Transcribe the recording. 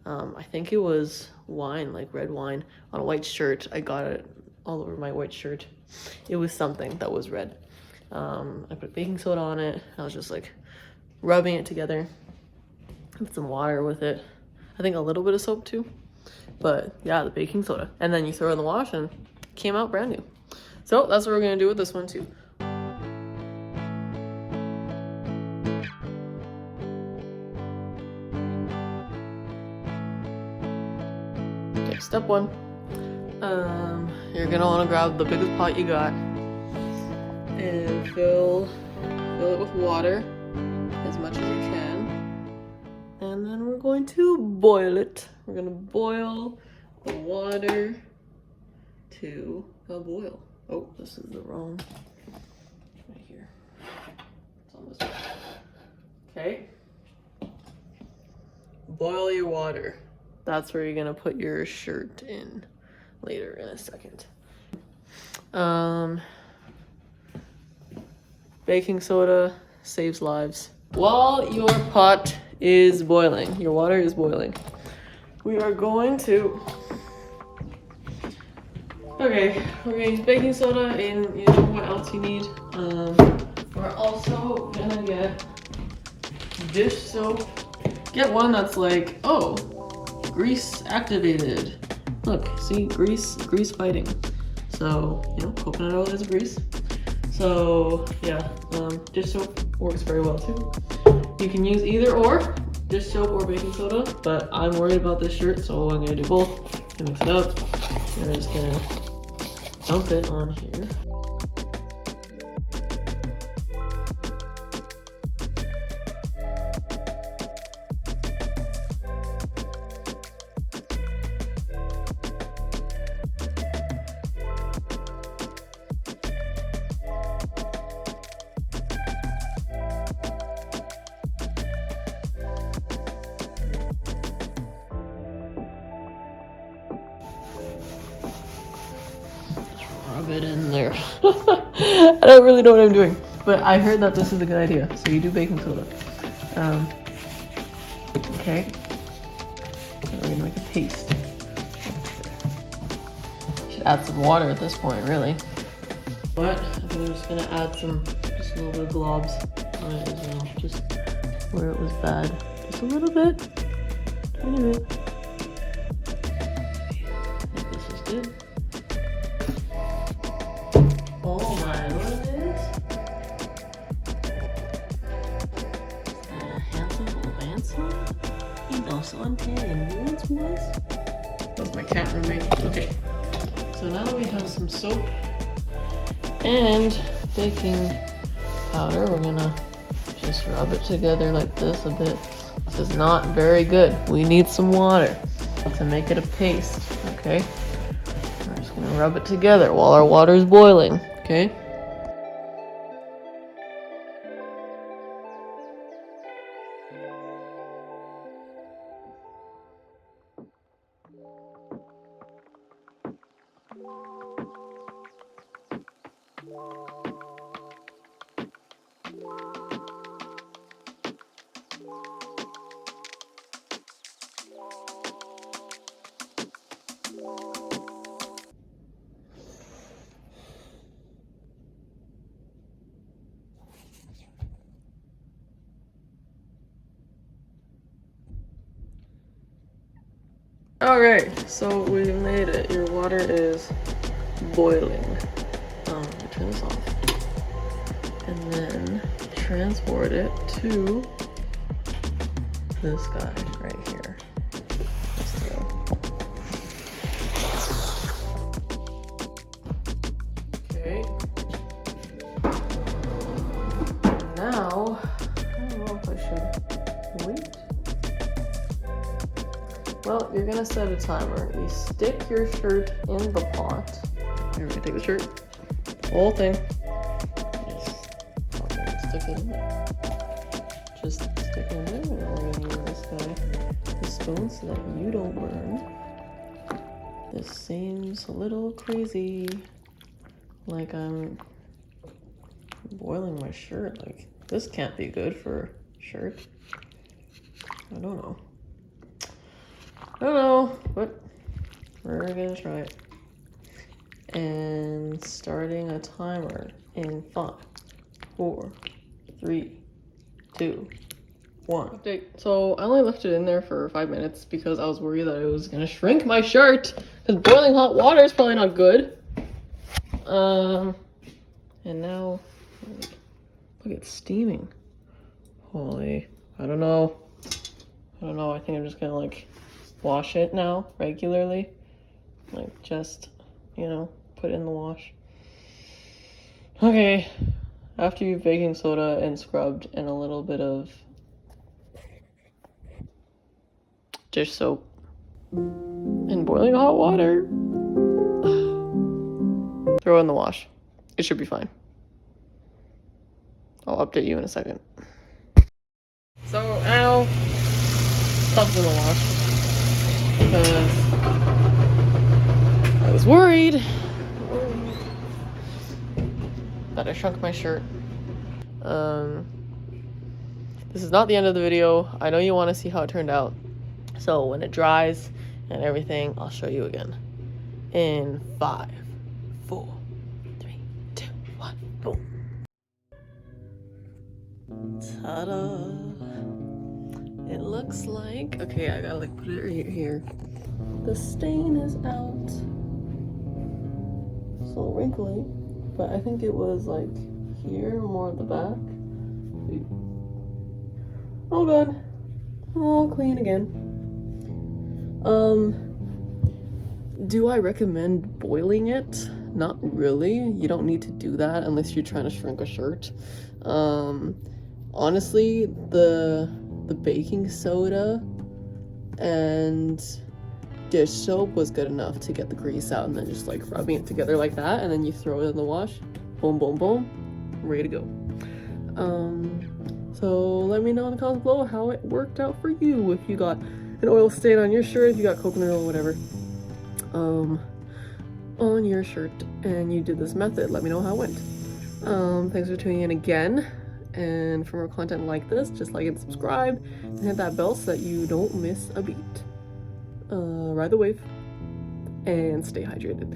I think it was wine, like red wine, on a white shirt. I got it all over my white shirt. It was something that was red. I put baking soda on it. I was just like rubbing it together. Put some water with it. I think a little bit of soap too. But yeah, the baking soda. And then you throw it in the wash and it came out brand new. So that's what we're gonna do with this one too. Okay, step one. You're gonna wanna grab the biggest pot you got and fill it with water as much as you can. And then we're going to boil it. We're gonna boil the water to a boil. Oh, this is the wrong, right here. It's on this one. Okay. Boil your water. That's where you're gonna put your shirt in later in a second. Baking soda saves lives. While your pot is boiling, your water is boiling, we are going to, okay, we're gonna use baking soda and you know what else you need. We're also gonna get dish soap. Get one that's like, oh, grease activated. Look, see, grease fighting. So, you know, coconut oil is grease. So yeah, dish soap works very well too. You can use either or, dish soap or baking soda, but I'm worried about this shirt, so I'm gonna do both. Mix it up. And I'm just gonna dump it on here. Rub it in there. I don't really know what I'm doing, but I heard that this is a good idea. So you do baking soda. Okay. And we're gonna make a paste. Should add some water at this point, really. But I'm just gonna add just a little bit of globs on it as well, just where it was bad. Just a little bit, tiny bit. I think this is good. Oh my, what is this? Handsome Lancelot? He also in Woods was? That's my cat roommate. Okay. So now that we have some soap and baking powder, we're gonna just rub it together like this a bit. This is not very good. We need some water to make it a paste, okay? We're just gonna rub it together while our water is boiling, okay? Alright, so we made it. Your water is boiling. Turn this off. And then transport it to this guy right here. Okay. Now, I don't know if I should wait. Well, you're gonna set a timer. You stick your shirt in the pot. You're gonna take the shirt, the whole thing. Just stick it in there. Just stick it in there, and we're gonna use this guy, the spoon, so that you don't burn. This seems a little crazy. Like I'm boiling my shirt. Like, this can't be good for a shirt. I don't know. I don't know, but we're gonna try it. And starting a timer in 5, 4, 3, 2, 1. Update. So I only left it in there for 5 minutes because I was worried that it was gonna shrink my shirt. Because boiling hot water is probably not good. And now, look, it's steaming. Holy, I don't know. I think I'm just gonna like wash it now regularly. Like just, you know, put it in the wash. Okay, after you've baking soda and scrubbed and a little bit of dish soap and boiling hot water, throw it in the wash. It should be fine. I'll update you in a second. So now, stuff's in the wash because I was worried that I shrunk my shirt. This is not the end of the video. I know you want to see how it turned out. So when it dries and everything, I'll show you again. In 5, 4, 3, 2, 1, boom. Ta-da! It looks like, okay, I gotta like put it right here. The stain is out. It's a little wrinkly, but I think it was like here, more at the back. All good. All clean again. Do I recommend boiling it? Not really. You don't need to do that unless you're trying to shrink a shirt. Honestly, the baking soda and dish soap was good enough to get the grease out, and then just like rubbing it together like that, and then you throw it in the wash. Boom, boom, boom. Ready to go. So let me know in the comments below how it worked out for you. If you got an oil stain on your shirt, if you got coconut oil, whatever, on your shirt, and you did this method, let me know how it went. Thanks for tuning in again. And for more content like this, just like and subscribe and hit that bell so that you don't miss a beat. Ride the wave and stay hydrated.